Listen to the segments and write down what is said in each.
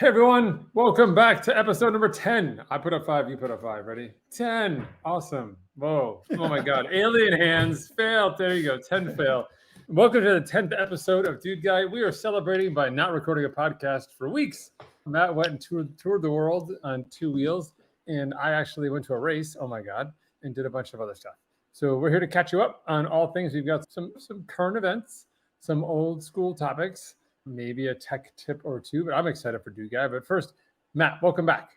Hey everyone, welcome back to episode number 10. I put up 5, you put up 5. Ready? 10. Awesome. Whoa. Oh my God. Alien hands. Failed. There you go. 10 fail. Welcome to the 10th episode of DudeGuy. We are celebrating by not recording a podcast for weeks. Matt went and toured the world on 2 wheels, and I actually went to a race, oh my God, and did a bunch of other stuff. So we're here to catch you up on all things. We've got some current events, some old school topics, maybe a tech tip or two, but I'm excited for DudeGuy. But first, Matt, welcome back.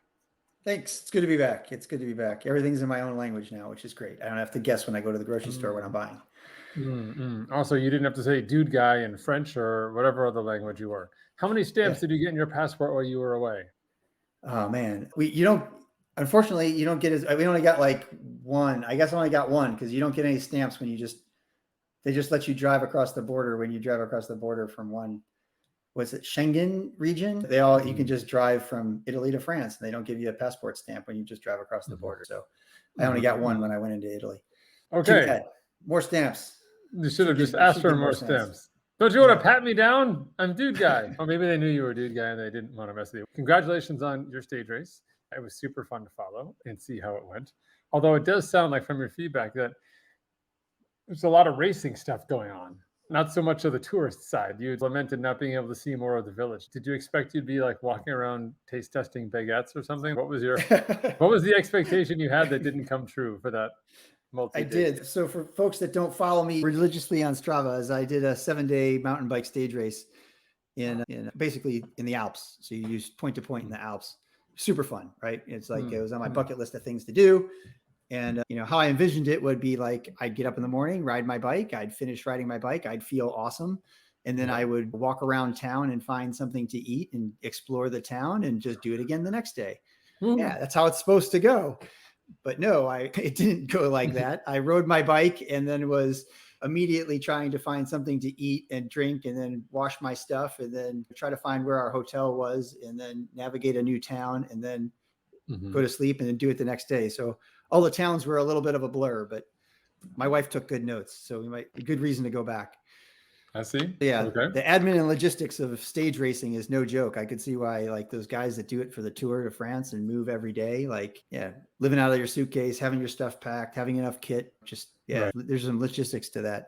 Thanks. It's good to be back. Everything's in my own language now, which is great. I don't have to guess when I go to the grocery store what I'm buying. Also, you didn't have to say DudeGuy in French or whatever other language you were. How many stamps did you get in your passport while you were away? Oh man, unfortunately, you don't get we only got like one. I guess I only got one because you don't get any stamps when they just let you drive across the border when you drive across the border from one. Was it Schengen region? You can just drive from Italy to France, and they don't give you a passport stamp when you just drive across the border. So I only got one when I went into Italy. Okay. More stamps. You should have just asked for more stamps. Don't you want to pat me down? I'm DudeGuy. Or maybe they knew you were DudeGuy and they didn't want to mess with you. Congratulations on your stage race. It was super fun to follow and see how it went. Although it does sound like from your feedback that there's a lot of racing stuff going on. Not so much of the tourist side. You lamented not being able to see more of the village. Did you expect you'd be like walking around taste testing baguettes or something? What was the expectation you had that didn't come true for that I did. So for folks that don't follow me religiously on Strava, as I did a 7-day mountain bike stage race in basically in the Alps. So you use point to point in the Alps. Super fun, right? It's like it was on my bucket list of things to do. And how I envisioned it would be like I'd get up in the morning, ride my bike, I'd finish riding my bike, I'd feel awesome. And then I would walk around town and find something to eat and explore the town and just do it again the next day. Yeah, that's how it's supposed to go. But no, it didn't go like that. I rode my bike and then was immediately trying to find something to eat and drink and then wash my stuff and then try to find where our hotel was and then navigate a new town and then go to sleep and then do it the next day. So all the towns were a little bit of a blur, but my wife took good notes. So good reason to go back. I see. Yeah. Okay. The admin and logistics of stage racing is no joke. I could see why like those guys that do it for the Tour de France and move every day, living out of your suitcase, having your stuff packed, having enough kit, There's some logistics to that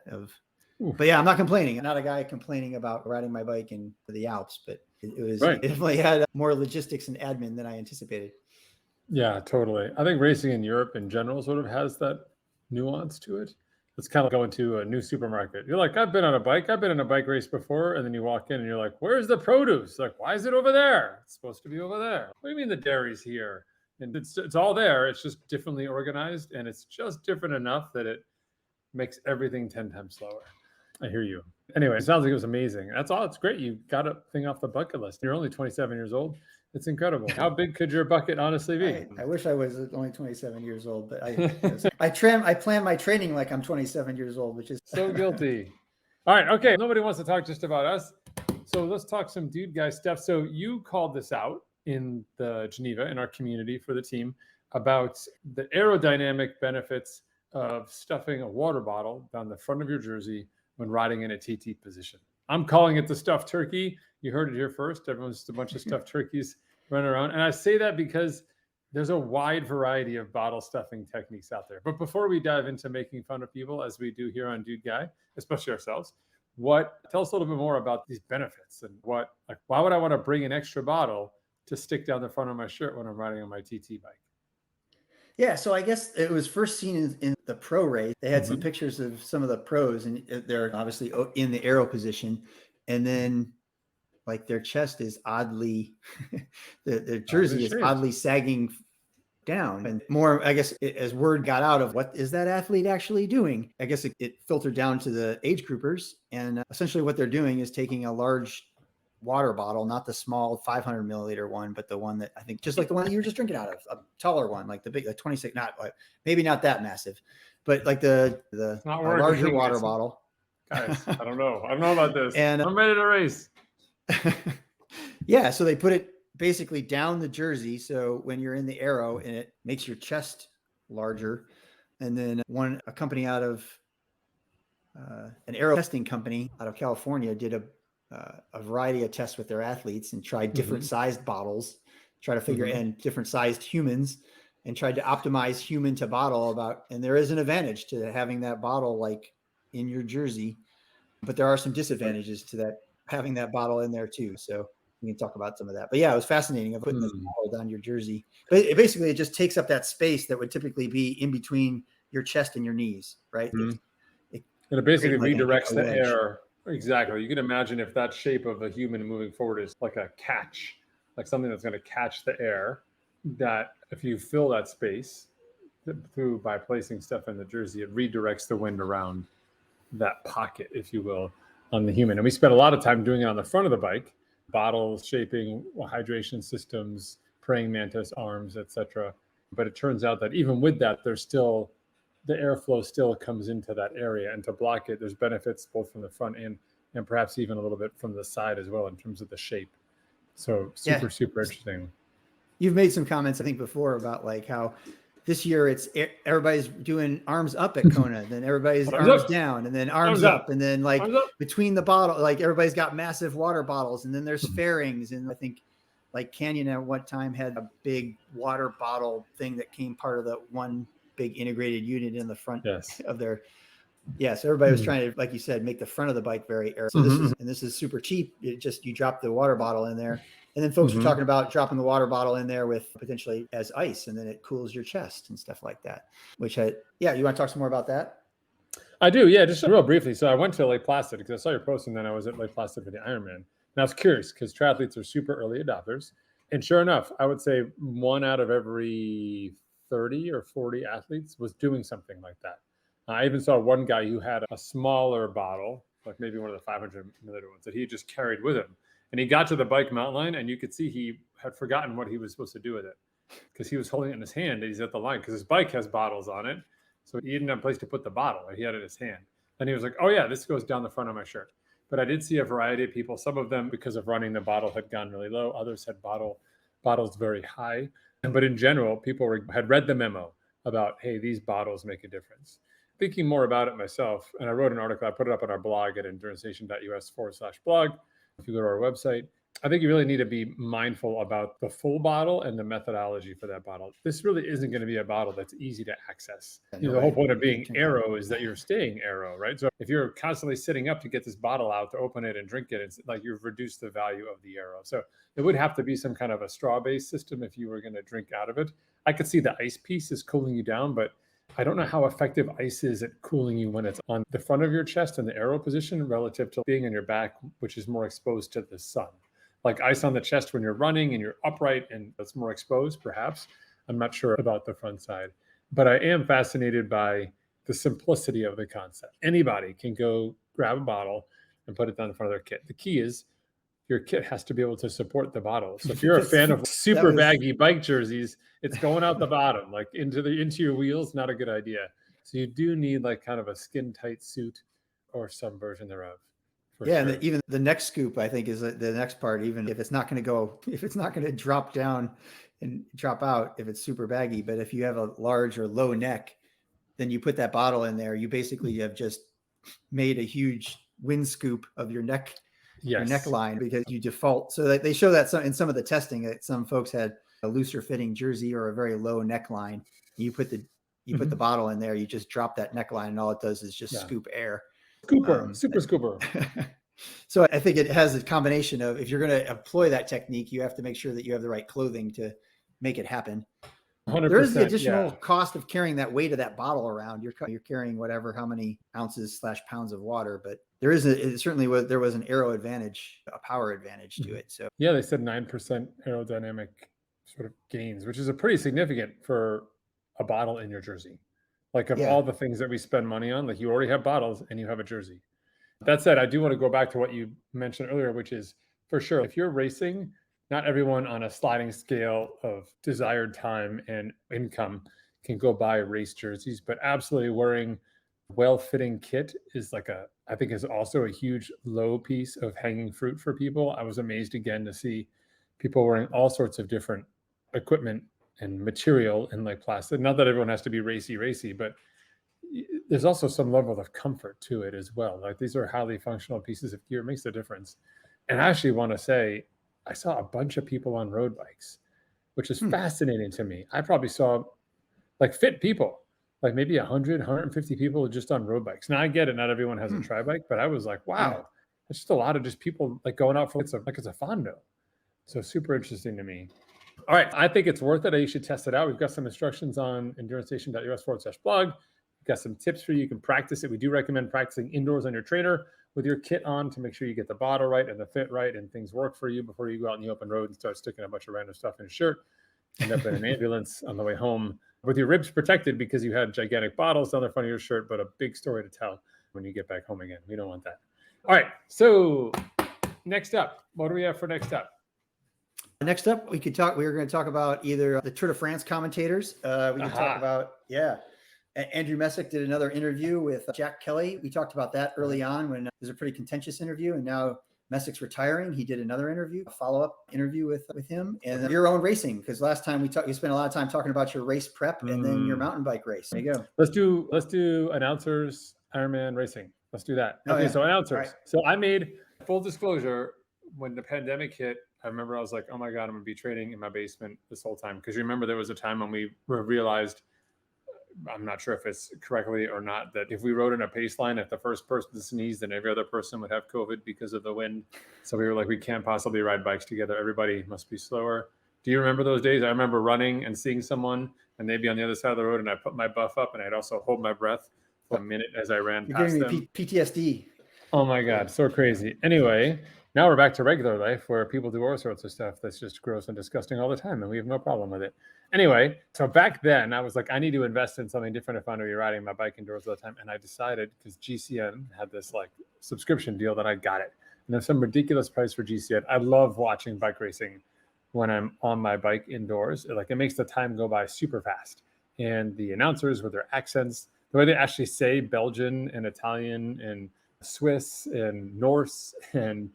but yeah, I'm not complaining. I'm not a guy complaining about riding my bike in the Alps, but it definitely had more logistics and admin than I anticipated. Yeah, totally. I think racing in Europe in general sort of has that nuance to it. It's kind of going to a new supermarket. You're like, I've been on a bike race before. And then you walk in and you're like, where's the produce? Like, why is it over there? It's supposed to be over there. What do you mean the dairy's here? And it's all there. It's just differently organized. And it's just different enough that it makes everything 10 times slower. I hear you. Anyway, it sounds like it was amazing. That's all. It's great. You got a thing off the bucket list. You're only 27 years old. It's incredible. How big could your bucket honestly be? I wish I was only 27 years old, but I plan my training like I'm 27 years old, which is so guilty. All right. Okay. Nobody wants to talk just about us. So let's talk some DudeGuy stuff. So you called this out in the Geneva, in our community for the team, about the aerodynamic benefits of stuffing a water bottle down the front of your jersey when riding in a TT position. I'm calling it the stuffed turkey. You heard it here first. Everyone's just a bunch of stuffed turkeys running around. And I say that because there's a wide variety of bottle stuffing techniques out there. But before we dive into making fun of people, as we do here on DudeGuy, especially ourselves, tell us a little bit more about these benefits and why would I want to bring an extra bottle to stick down the front of my shirt when I'm riding on my TT bike? Yeah, so I guess it was first seen in the pro race. They had some pictures of some of the pros, and they're obviously in the aero position. And then, like, their chest is oddly, the jersey is oddly sagging down. And more, I guess, as word got out of what is that athlete actually doing, I guess it filtered down to the age groupers. And essentially what they're doing is taking a large water bottle, not the small 500 milliliter one, but the one that I think just like the one that you were just drinking out of, a taller one, like the big, like 26, maybe not that massive, but like the larger water bottle. Guys, I don't know about this. And I'm ready to race. Yeah. So they put it basically down the jersey. So when you're in the aero and it makes your chest larger. And then a company out of an aero testing company out of California did a a variety of tests with their athletes and tried different sized bottles, try to figure and different sized humans, and tried to optimize human to bottle and there is an advantage to having that bottle like in your jersey, but there are some disadvantages to that, having that bottle in there too. So we can talk about some of that. But yeah, it was fascinating of putting this bottle down your jersey. But it just takes up that space that would typically be in between your chest and your knees, right? And it basically redirects the wedge. air. Exactly. You can imagine if that shape of a human moving forward is like a catch, like something that's going to catch the air, that if you fill that space by placing stuff in the jersey, it redirects the wind around that pocket, if you will, on the human. And we spent a lot of time doing it on the front of the bike, bottles, shaping, hydration systems, praying mantis arms, etc. But it turns out that even with that, there's still the airflow still comes into that area, and to block it, there's benefits both from the front and perhaps even a little bit from the side as well in terms of the shape. So super interesting. You've made some comments, I think, before about like how this year it's everybody's doing arms up at Kona, then everybody's arms down, and then arms up, and then like between the bottle, like everybody's got massive water bottles, and then there's fairings, and I think like Canyon at one time had a big water bottle thing that came part of the one big integrated unit in the front of their. Yeah, so everybody was trying to, like you said, make the front of the bike very air. So this is super cheap. It just, you drop the water bottle in there, and then folks were talking about dropping the water bottle in there with potentially as ice, and then it cools your chest and stuff like that. Which you want to talk some more about that? I do, yeah, just real briefly. So I went to Lake Placid because I saw your post, and then I was at Lake Placid for the Ironman. And I was curious because triathletes are super early adopters, and sure enough, I would say 1 out of every 30 or 40 athletes was doing something like that. I even saw one guy who had a smaller bottle, like maybe one of the 500 milliliter ones, that he just carried with him. And he got to the bike mountain line, and you could see he had forgotten what he was supposed to do with it because he was holding it in his hand. He's at the line because his bike has bottles on it. So he didn't have a place to put the bottle. He had it in his hand. And he was like, oh, yeah, this goes down the front of my shirt. But I did see a variety of people. Some of them, because of running, the bottle had gone really low. Others had bottles very high. But in general, people had read the memo about, hey, these bottles make a difference. Thinking more about it myself, and I wrote an article, I put it up on our blog at endurancenation.us/blog. If you go to our website, I think you really need to be mindful about the full bottle and the methodology for that bottle. This really isn't going to be a bottle that's easy to access. The whole point of being aero is that you're staying aero, right? So if you're constantly sitting up to get this bottle out to open it and drink it, it's like you've reduced the value of the aero. So it would have to be some kind of a straw-based system if you were going to drink out of it. I could see the ice piece is cooling you down, but I don't know how effective ice is at cooling you when it's on the front of your chest in the aero position relative to being on your back, which is more exposed to the sun. Like ice on the chest when you're running and you're upright and it's more exposed, perhaps. I'm not sure about the front side, but I am fascinated by the simplicity of the concept. Anybody can go grab a bottle and put it down in front of their kit. The key is your kit has to be able to support the bottle. So if you're a fan of super baggy bike jerseys, it's going out the bottom, like into your wheels, not a good idea. So you do need like kind of a skin tight suit or some version thereof. Yeah, sure. And even the neck scoop, I think, is the next part. Even if it's not going to drop down and drop out, if it's super baggy, but if you have a large or low neck, then you put that bottle in there. You basically have just made a huge wind scoop of your neck, your neckline, because you default. So they show that in some of the testing that some folks had a looser fitting jersey or a very low neckline. You put the bottle in there, you just drop that neckline, and all it does is just scoop air. Super scooper. So I think it has a combination of, if you're going to employ that technique, you have to make sure that you have the right clothing to make it happen. There is the additional cost of carrying that weight of that bottle around. You're carrying how many ounces/pounds of water, but there was an aero advantage, a power advantage to it. So yeah, they said 9% aerodynamic sort of gains, which is a pretty significant for a bottle in your jersey. Like all the things that we spend money on, like you already have bottles and you have a jersey. That said, I do want to go back to what you mentioned earlier, which is for sure, if you're racing, not everyone on a sliding scale of desired time and income can go buy race jerseys, but absolutely wearing well-fitting kit is I think is also a huge low piece of hanging fruit for people. I was amazed again to see people wearing all sorts of different equipment and material in Lake Placid. Not that everyone has to be racy, but there's also some level of comfort to it as well. Like these are highly functional pieces of gear. It makes a difference. And I actually want to say, I saw a bunch of people on road bikes, which is fascinating to me. I probably saw like fit people, like maybe 100, 150 people just on road bikes. Now I get it. Not everyone has a tri bike, but I was like, wow, it's just a lot of just people like going out for it's a fondo. So super interesting to me. All right. I think it's worth it. You should test it out. We've got some instructions on endurancestation.us/blog. We've got some tips for you. You can practice it. We do recommend practicing indoors on your trainer with your kit on to make sure you get the bottle right and the fit right and things work for you before you go out in the open road and start sticking a bunch of random stuff in your shirt. End up in an ambulance on the way home with your ribs protected because you had gigantic bottles down the front of your shirt, but a big story to tell when you get back home again. We don't want that. All right. So next up, what do we have for next up? Next up, we were going to talk about either the Tour de France commentators. We could talk about, Andrew Messick did another interview with Jack Kelly. We talked about that early on when it was a pretty contentious interview, and now Messick's retiring. He did another interview, a follow-up interview with him, and your own racing, because last time you spent a lot of time talking about your race prep and then your mountain bike race. There you go. Let's do announcers, Ironman racing. Let's do that. Okay, so announcers. Right. So I made full disclosure when the pandemic hit. I remember I was like, oh my God, I'm going to be training in my basement this whole time. Because you remember there was a time when we realized, I'm not sure if it's correctly or not, that if we rode in a pace line, if the first person to sneeze, then every other person would have COVID because of the wind. So we were like, we can't possibly ride bikes together. Everybody must be slower. Do you remember those days? I remember running and seeing someone and they'd be on the other side of the road and I put my buff up and I'd also hold my breath for a minute as I ran past them. You're giving me PTSD. Oh my God, so crazy. Anyway, now we're back to regular life where people do all sorts of stuff that's just gross and disgusting all the time, and we have no problem with it. Anyway, so back then I was like, I need to invest in something different if I'm going to be riding my bike indoors all the time. And I decided, because GCN had this like subscription deal, that I got it. And there's some ridiculous price for GCN. I love watching bike racing when I'm on my bike indoors. It makes the time go by super fast. And the announcers with their accents, the way they actually say Belgian and Italian and Swiss and Norse and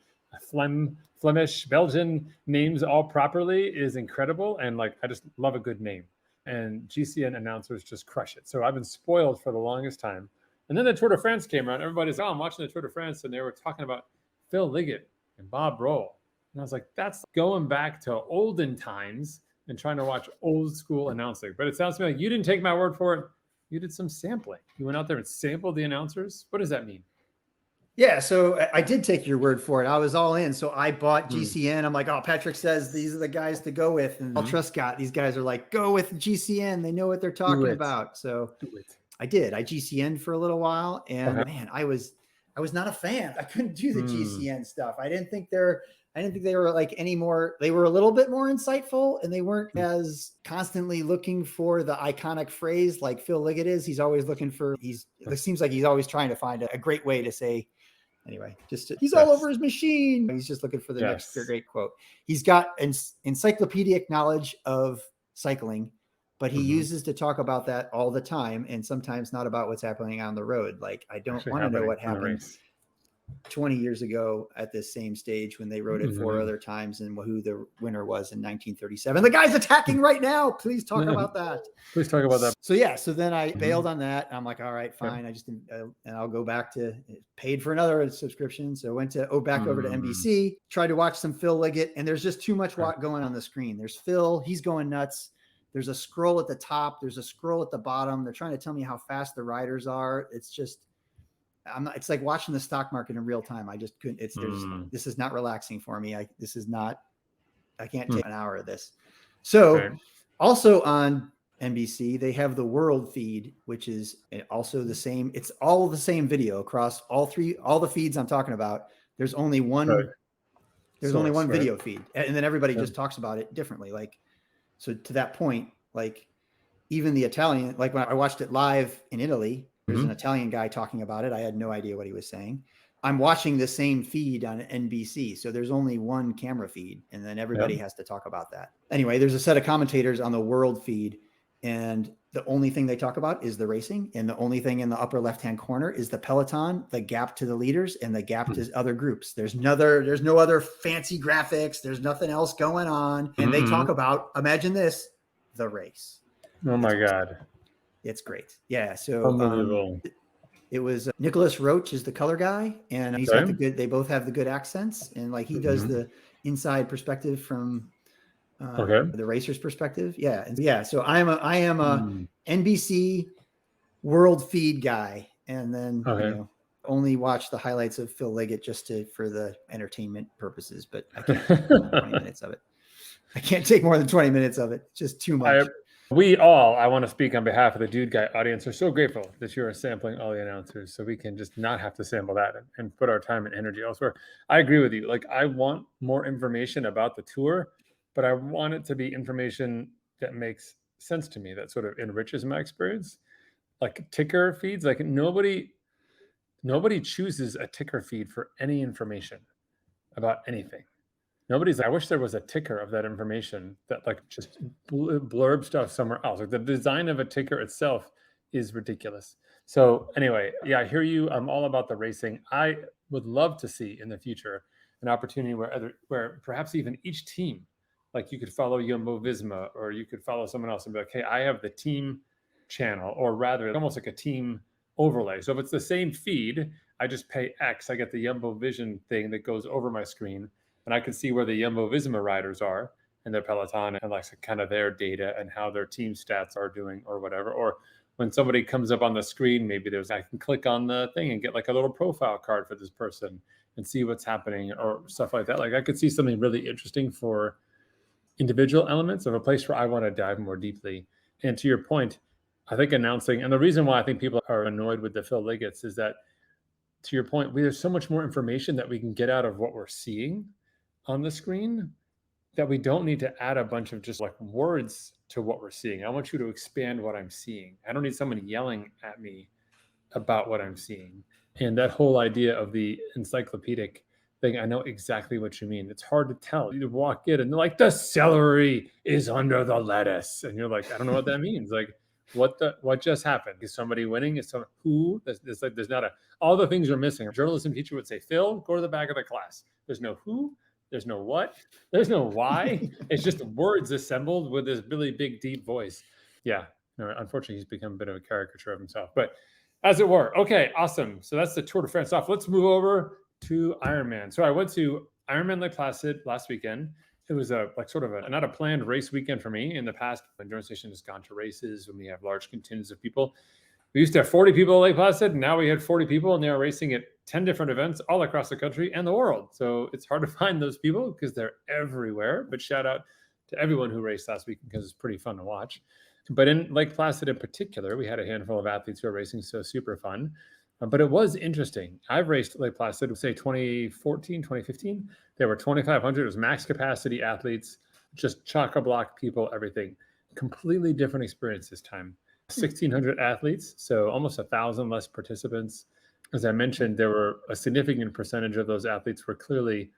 Flemish, Belgian names all properly is incredible. And I just love a good name. And GCN announcers just crush it. So I've been spoiled for the longest time. And then the Tour de France came around. Everybody's, I'm watching the Tour de France. And they were talking about Phil Liggett and Bob Roll. And I was like, that's going back to olden times and trying to watch old school announcing. But it sounds to me like you didn't take my word for it. You did some sampling. You went out there and sampled the announcers. What does that mean? Yeah, so I did take your word for it. I was all in. So I bought GCN. I'm like, oh, Patrick says these are the guys to go with. And I'll trust Scott. These guys are like, go with GCN. They know what they're talking about. So I did. I GCN'd for a little while. And man, I was not a fan. I couldn't do the GCN stuff. I didn't think they were like any more. They were a little bit more insightful, and they weren't as constantly looking for the iconic phrase like Phil Liggett is. He's always looking for, it seems like he's always trying to find a great way to say, anyway, he's all over his machine. He's just looking for the next great quote. He's got encyclopedic knowledge of cycling, but he uses to talk about that all the time, and sometimes not about what's happening on the road. Like, I don't want to know what happened 20 years ago at this same stage when they rode it 4 other times and who the winner was in 1937. The guy's attacking right now. Please talk about that. Please talk about that. So then I bailed on that. I'm like, all right, fine. I just didn't, and I'll go back to paid for another subscription. So I went back over to NBC, tried to watch some Phil Liggett, and there's just too much going on the screen. There's Phil, he's going nuts. There's a scroll at the top. There's a scroll at the bottom. They're trying to tell me how fast the riders are. It's just, it's like watching the stock market in real time. I just couldn't, this is not relaxing for me. I can't take an hour of this. So also on NBC, they have the world feed, which is also the same. It's all the same video across all the feeds I'm talking about. There's only one, video feed. And then everybody just talks about it differently. So to that point, even the Italian, when I watched it live in Italy, there's an Italian guy talking about it. I had no idea what he was saying. I'm watching the same feed on NBC. So there's only one camera feed, and then everybody has to talk about that. Anyway, there's a set of commentators on the world feed, and the only thing they talk about is the racing. And the only thing in the upper left-hand corner is the peloton, the gap to the leaders, and the gap to other groups. There's no other fancy graphics. There's nothing else going on. And they talk about, imagine this, the race. Oh my God. It's great. Yeah. So It was Nicholas Roach is the color guy, and he's got the good. They both have the good accents, and like he does the inside perspective from the racer's perspective. Yeah. So I am a NBC World Feed guy, and then only watch the highlights of Phil Liggett just for the entertainment purposes. But I can't take more than 20 minutes of it. I can't take more than 20 minutes of it. It's just too much. I want to speak on behalf of the DudeGuy audience. We're so grateful that you are sampling all the announcers so we can just not have to sample that and put our time and energy elsewhere. I agree with you. Like, I want more information about the tour, but I want it to be information that makes sense to me, that sort of enriches my experience. Like ticker feeds, like nobody chooses a ticker feed for any information about anything. I wish there was a ticker of that information that like just blurb stuff somewhere else. Like the design of a ticker itself is ridiculous. So anyway, yeah, I hear you. I'm all about the racing. I would love to see in the future an opportunity where perhaps even each team, like you could follow Jumbo Visma or you could follow someone else and be like, hey, I have the team channel, or rather almost like a team overlay. So if it's the same feed, I just pay X, I get the Jumbo Vision thing that goes over my screen, and I can see where the Jumbo Visma riders are and their Peloton and like kind of their data and how their team stats are doing or whatever. Or when somebody comes up on the screen, maybe I can click on the thing and get like a little profile card for this person and see what's happening or stuff like that. Like I could see something really interesting for individual elements of a place where I want to dive more deeply. And to your point, I think announcing, and the reason why I think people are annoyed with the Phil Liggett's is that, to your point, there's so much more information that we can get out of what we're seeing on the screen that we don't need to add a bunch of just like words to what we're seeing. I want you to expand what I'm seeing. I don't need someone yelling at me about what I'm seeing. And that whole idea of the encyclopedic thing, I know exactly what you mean. It's hard to tell. You walk in and they're like, the celery is under the lettuce. And you're like, I don't know what that means. Like, what just happened? Is somebody winning? Is someone who? There's not all the things you're missing. A journalism teacher would say, Phil, go to the back of the class. There's no who, there's no what, there's no why. It's just words assembled with this really big, deep voice. Yeah. No, unfortunately, he's become a bit of a caricature of himself, but as it were. Okay, awesome. So that's the Tour de France off. Let's move over to Ironman. So I went to Ironman Lake Placid last weekend. It was not a planned race weekend for me. In the past, Endurance Nation has gone to races when we have large contingents of people. We used to have 40 people at Lake Placid, and now we had 40 people, and they are racing at 10 different events all across the country and the world. So it's hard to find those people because they're everywhere. But shout out to everyone who raced last week because it's pretty fun to watch. But in Lake Placid in particular, we had a handful of athletes who are racing, so super fun. But it was interesting. I've raced Lake Placid, say 2014, 2015. There were 2,500. It was max capacity athletes, just chock-a-block people, everything. Completely different experience this time. 1,600 athletes, so almost 1,000 less participants. As I mentioned, there were a significant percentage of those athletes were clearly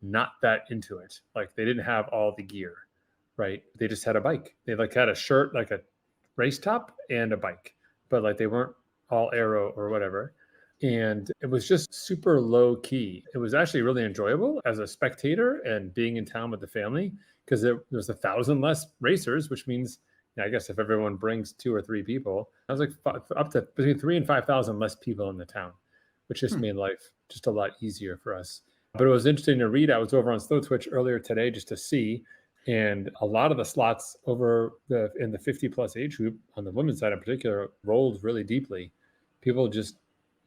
not that into it. Like they didn't have all the gear, right? They just had a bike. They like had a shirt, like a race top and a bike, but like they weren't all aero or whatever. And it was just super low key. It was actually really enjoyable as a spectator and being in town with the family because there was 1,000 less racers, which means, I guess if everyone brings 2 or 3 people, I was like up to between 3,000 and 5,000 less people in the town, which just made life just a lot easier for us. But it was interesting to read. I was over on Slow Twitch earlier today just to see, and a lot of the slots in the 50 plus age group on the women's side in particular rolled really deeply. People just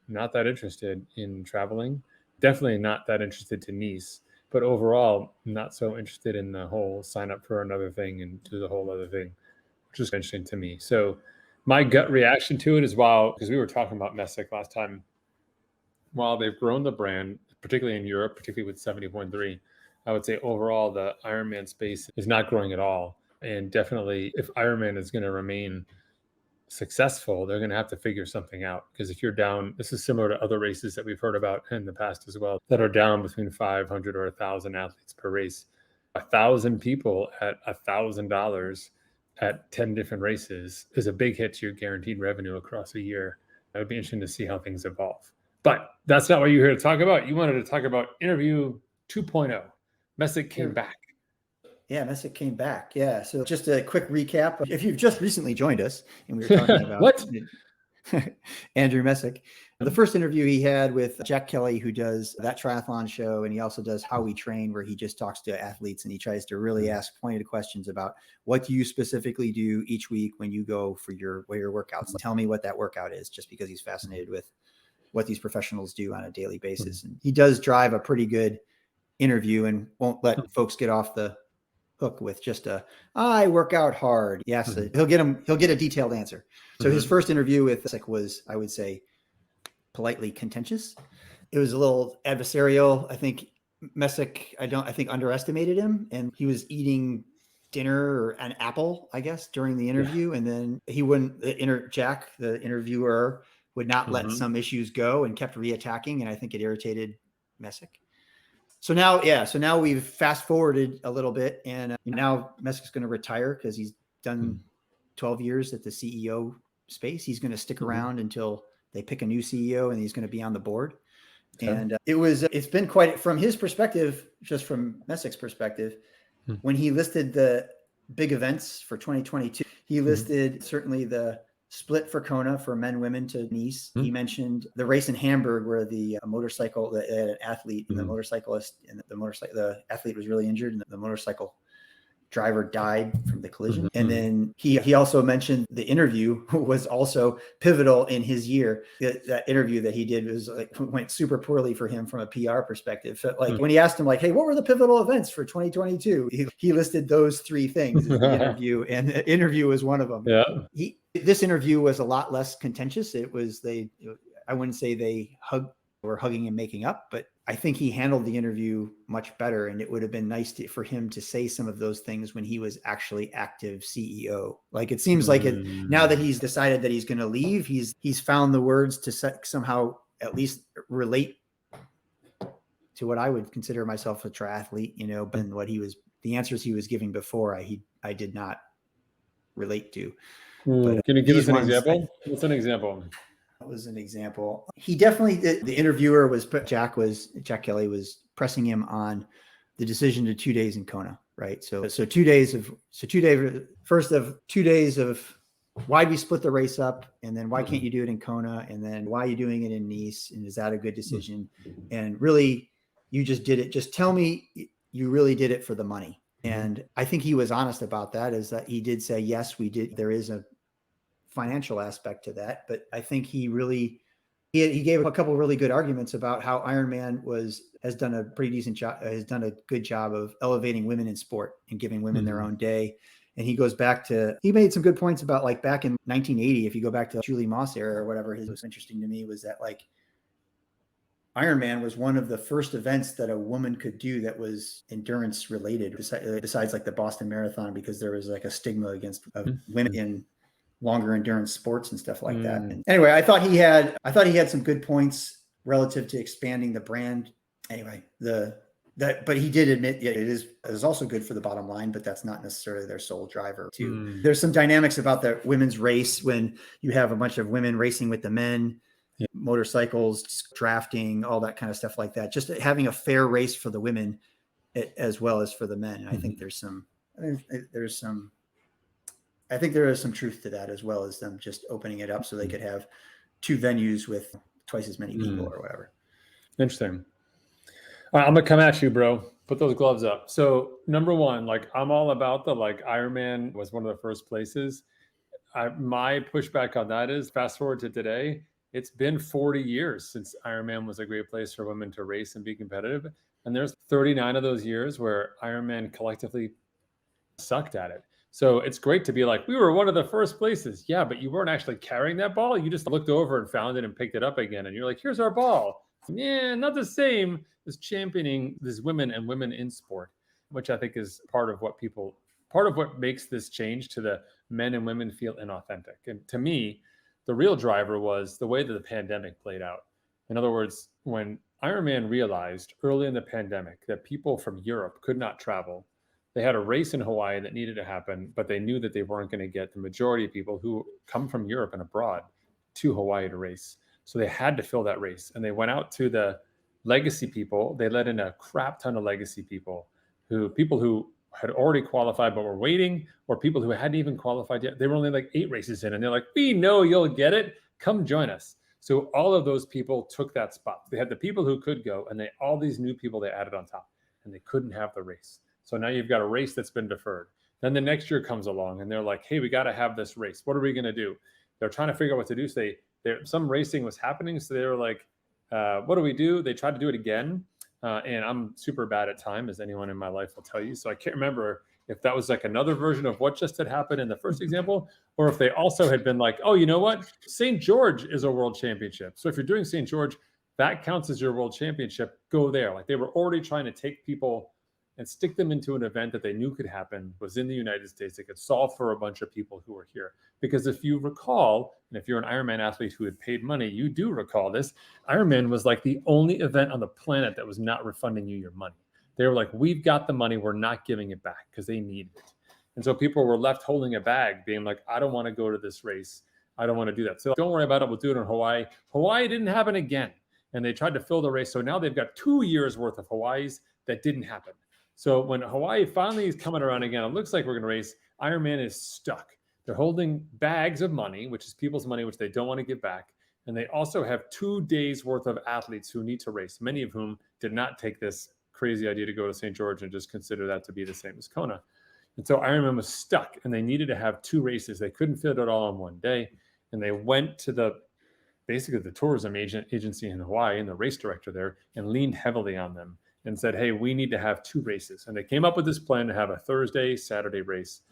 not that interested in traveling, definitely not that interested to Nice, but overall not so interested in the whole sign up for another thing and do the whole other thing, which is interesting to me. So my gut reaction to it is, because we were talking about Messick last time, while they've grown the brand, particularly in Europe, particularly with 70.3, I would say overall the Ironman space is not growing at all. And definitely if Ironman is going to remain successful, they're going to have to figure something out. Because if you're down, this is similar to other races that we've heard about in the past as well, that are down between 500 or 1,000 athletes per race. 1,000 people at $1,000 at 10 different races is a big hit to your guaranteed revenue across a year. It would be interesting to see how things evolve. But that's not what you're here to talk about. You wanted to talk about interview 2.0. Messick came back. Yeah, Messick came back. Yeah. So just a quick recap. If you've just recently joined us and we were talking about what? Andrew Messick. The first interview he had with Jack Kelly, who does that triathlon show, and he also does How We Train, where he just talks to athletes and he tries to really ask pointed questions about what do you specifically do each week when you go for your workouts. Tell me what that workout is, just because he's fascinated with what these professionals do on a daily basis. And he does drive a pretty good interview and won't let folks get off the hook with just I work out hard. Yes, he'll get a detailed answer. So his first interview with Messick was, I would say, politely contentious. It was a little adversarial. I think Messick, I think underestimated him, and he was eating dinner or an apple, I guess, during the interview. And then he wouldn't, Jack, the interviewer, would not let some issues go and kept reattacking. And I think it irritated Messick. So now we've fast forwarded a little bit, and now Messick's going to retire because he's done 12 years at the CEO space. He's going to stick around until they pick a new CEO, and he's going to be on the board. Okay. And it's been quite, from his perspective, just from Messick's perspective, when he listed the big events for 2022, he listed certainly the split for Kona for men, women to Nice. He mentioned the race in Hamburg where the athlete and the motorcyclist and the athlete was really injured, and the motorcycle driver died from the collision. And then he also mentioned the interview was also pivotal in his year. That interview that he did was went super poorly for him from a PR perspective. So when he asked him hey, what were the pivotal events for 2022? He listed those three things in the interview, and the interview was one of them. Yeah. This interview was a lot less contentious. It was I wouldn't say they were hugging and making up, but I think he handled the interview much better, and it would have been nice for him to say some of those things when he was actually active CEO. It seems now that he's decided that he's going to leave, he's found the words to somehow at least relate to what I would consider myself a triathlete, and what the answers he was giving before, I did not relate to. But can you give us an example? What's an example? Was an example. He definitely, the interviewer Jack Kelly was pressing him on the decision to 2 days in Kona, right? So 2 days of why'd we split the race up, and then why can't you do it in Kona, and then why are you doing it in Nice, and is that a good decision? And really, you just did it. Just tell me you really did it for the money. And I think he was honest about that, is that he did say, yes, we did. There is a financial aspect to that, but I think he gave a couple of really good arguments about how Ironman has done a pretty decent job, has done a good job of elevating women in sport and giving women their own day. And he made some good points about back in 1980, if you go back to Julie Moss era or whatever, it was interesting to me was that Ironman was one of the first events that a woman could do that was endurance related, besides the Boston Marathon, because there was a stigma against women in longer endurance sports and stuff like that. And anyway, I thought he had some good points relative to expanding the brand. Anyway, but he did admit it is also good for the bottom line, but that's not necessarily their sole driver too. There's some dynamics about the women's race when you have a bunch of women racing with the men, motorcycles, drafting, all that kind of stuff like that. Just having a fair race for the women as well as for the men. And I think there is some truth to that, as well as them just opening it up so they could have two venues with twice as many people or whatever. Interesting. All right, I'm going to come at you, bro. Put those gloves up. So number one, I'm all about the Ironman was one of the first places. My pushback on that is fast forward to today. It's been 40 years since Ironman was a great place for women to race and be competitive. And there's 39 of those years where Ironman collectively sucked at it. So it's great to be we were one of the first places. Yeah, but you weren't actually carrying that ball. You just looked over and found it and picked it up again. And you're here's our ball. Yeah, not the same as championing these women and women in sport, which I think is part of what makes this change to the men and women feel inauthentic. And to me, the real driver was the way that the pandemic played out. In other words, when Ironman realized early in the pandemic that people from Europe could not travel, they had a race in Hawaii that needed to happen, but they knew that they weren't going to get the majority of people who come from Europe and abroad to Hawaii to race. So they had to fill that race. And they went out to the legacy people. They let in a crap ton of legacy people who had already qualified but were waiting, or people who hadn't even qualified yet. They were only 8 races in, and they're we know you'll get it. come join us. So all of those people took that spot. They had the people who could go, and all these new people they added on top, and they couldn't have the race. So now you've got a race that's been deferred. Then the next year comes along, and they're like, hey, we got to have this race. What are we going to do? They're trying to figure out what to do. So some racing was happening. So they were like, what do we do? They tried to do it again. And I'm super bad at time, as anyone in my life will tell you. So I can't remember if that was like another version of what just had happened in the first example, or if they also had been like, oh, you know what? St. George is a world championship. So if you're doing St. George, that counts as your world championship. Go there. Like they were already trying to take people and stick them into an event that they knew could happen, was in the United States. It could solve for a bunch of people who were here. Because if you recall, and if you're an Ironman athlete who had paid money, you do recall this, Ironman was like the only event on the planet that was not refunding you your money. They were like, we've got the money, we're not giving it back, because they needed it. And so people were left holding a bag, being like, I don't want to go to this race. I don't want to do that. So don't worry about it, we'll do it in Hawaii. Hawaii didn't happen again. And they tried to fill the race. So now they've got 2 years worth of Hawaiis that didn't happen. So when Hawaii finally is coming around again, it looks like we're going to race. Ironman is stuck. They're holding bags of money, which is people's money, which they don't want to give back. And they also have 2 days worth of athletes who need to race, many of whom did not take this crazy idea to go to St. George and just consider that to be the same as Kona. And so Ironman was stuck, and they needed to have 2 races. They couldn't fit it all in one day. And they went to basically the tourism agency in Hawaii and the race director there and leaned heavily on them and said, hey, we need to have 2 races. And they came up with this plan to have a Thursday, Saturday race,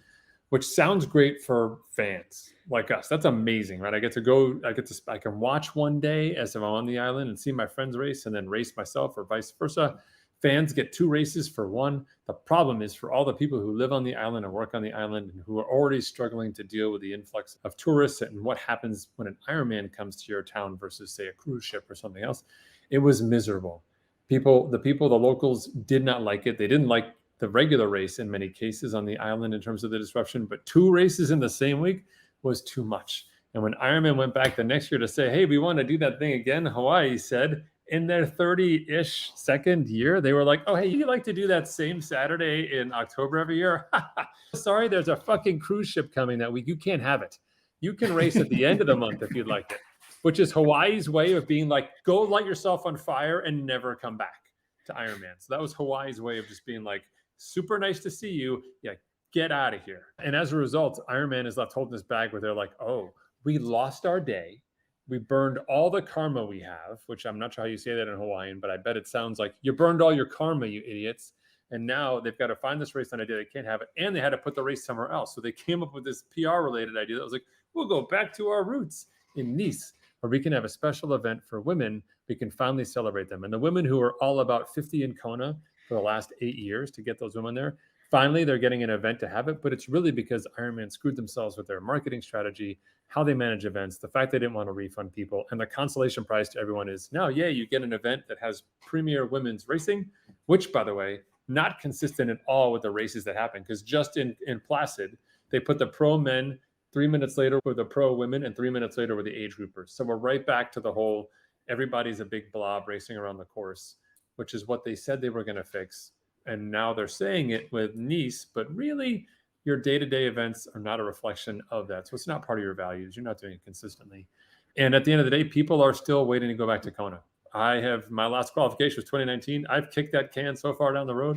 which sounds great for fans like us. That's amazing, right? I can watch one day as if I'm on the island and see my friends race and then race myself, or vice versa. Fans get 2 races for one. The problem is for all the people who live on the island and work on the island and who are already struggling to deal with the influx of tourists and what happens when an Ironman comes to your town versus, say, a cruise ship or something else. It was miserable. The locals did not like it. They didn't like the regular race in many cases on the island in terms of the disruption, but 2 races in the same week was too much. And when Ironman went back the next year to say, hey, we want to do that thing again, Hawaii said, in their 30-ish second year, they were like, oh, hey, you like to do that same Saturday in October every year? Sorry, there's a fucking cruise ship coming that week. You can't have it. You can race at the end of the month if you'd like it, which is Hawaii's way of being like, go light yourself on fire and never come back to Ironman. So that was Hawaii's way of just being like, super nice to see you. Yeah, get out of here. And as a result, Ironman is left holding this bag where they're like, oh, we lost our day. We burned all the karma we have, which I'm not sure how you say that in Hawaiian, but I bet it sounds like you burned all your karma, you idiots. And now they've got to find this race on a day they can't have it. And they had to put the race somewhere else. So they came up with this PR related idea that was like, we'll go back to our roots in Nice, where we can have a special event for women. We can finally celebrate them. And the women who are all about 50 in Kona for the last 8 years to get those women there, finally they're getting an event to have it. But it's really because Ironman screwed themselves with their marketing strategy, how they manage events, the fact they didn't want to refund people. And the consolation prize to everyone is now, you get an event that has premier women's racing, which, by the way, not consistent at all with the races that happen. Because just in Placid, they put the pro men 3 minutes later with the pro women and 3 minutes later with the age groupers. So we're right back to the whole, everybody's a big blob racing around the course, which is what they said they were going to fix. And now they're saying it with Nice, but really your day-to-day events are not a reflection of that. So it's not part of your values. You're not doing it consistently. And at the end of the day, people are still waiting to go back to Kona. My last qualification was 2019. I've kicked that can so far down the road.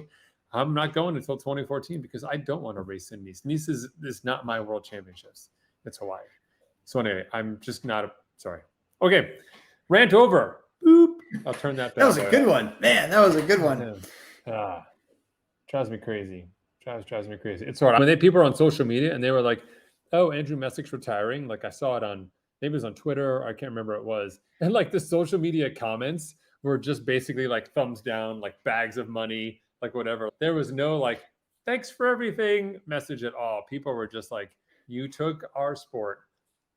I'm not going until 2014 because I don't want to race in Nice. Nice is not my world championships. It's Hawaii. So anyway, I'm just not sorry. Okay. Rant over. Boop. I'll turn that back. That was a good one. Man, that was a good one. Drives me crazy. Drives me crazy. It's hard. When people are on social media and they were like, oh, Andrew Messick's retiring. Like I saw it on, maybe it was on Twitter. Or I can't remember what it was. And like the social media comments were just basically like thumbs down, like bags of money, like whatever. There was no like, thanks for everything message at all. People were just like, you took our sport.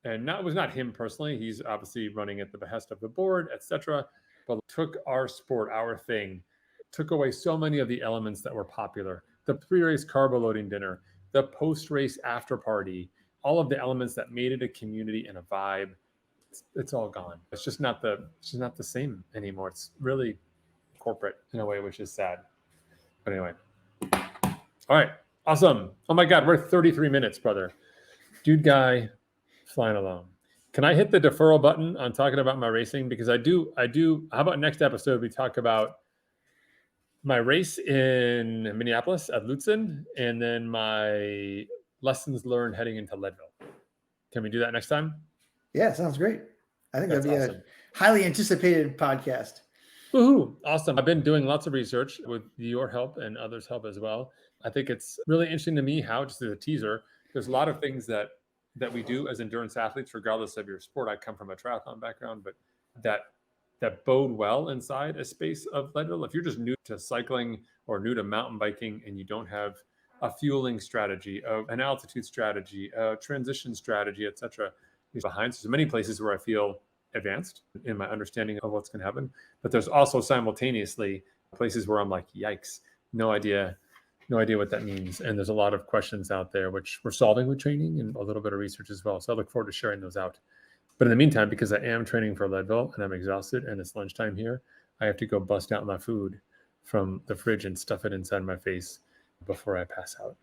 And it was not him personally. He's obviously running at the behest of the board, etc. But took our sport, our thing, took away so many of the elements that were popular. The pre-race carbo loading dinner, the post-race after party, all of the elements that made it a community and a vibe. It's all gone. It's just not the same anymore. It's really corporate in a way, which is sad. But anyway. All right. Awesome. Oh my God, we're 33 minutes, brother. DudeGuy flying alone. Can I hit the deferral button on talking about my racing? Because I do. How about next episode we talk about my race in Minneapolis at Lutsen, and then my lessons learned heading into Leadville. Can we do that next time? Yeah, sounds great. I think that'd be awesome. a highly anticipated podcast. Woohoo! Awesome. I've been doing lots of research with your help and others' help as well. I think it's really interesting to me how, just as a teaser, there's a lot of things that we do as endurance athletes, regardless of your sport. I come from a triathlon background, but that bode well inside a space of Leadville. If you're just new to cycling or new to mountain biking and you don't have a fueling strategy, an altitude strategy, a transition strategy, etc., behind. So many places where I feel advanced in my understanding of what's going to happen, but there's also simultaneously places where I'm like, yikes, no idea what that means. And there's a lot of questions out there, which we're solving with training and a little bit of research as well. So I look forward to sharing those out. But in the meantime, because I am training for Leadville and I'm exhausted and it's lunchtime here, I have to go bust out my food from the fridge and stuff it inside my face before I pass out.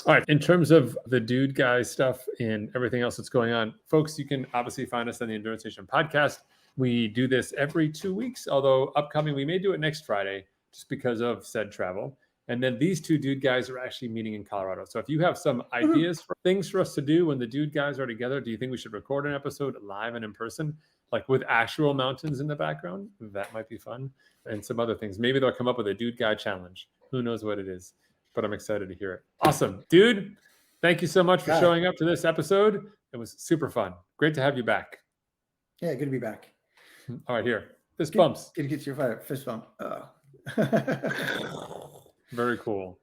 All right. In terms of the DudeGuy stuff and everything else that's going on, folks, you can obviously find us on the Endurance Nation podcast. We do this every 2 weeks, although upcoming, we may do it next Friday just because of said travel. And then these two DudeGuys are actually meeting in Colorado. So if you have some ideas for things for us to do when the DudeGuys are together, do you think we should record an episode live and in person, like with actual mountains in the background? That might be fun. And some other things. Maybe they'll come up with a DudeGuy challenge. Who knows what it is? But I'm excited to hear it. Awesome. Dude, thank you so much for showing up to this episode. It was super fun. Great to have you back. Yeah, good to be back. All right, here. Fist bumps. Good to get your fist bump. Very cool.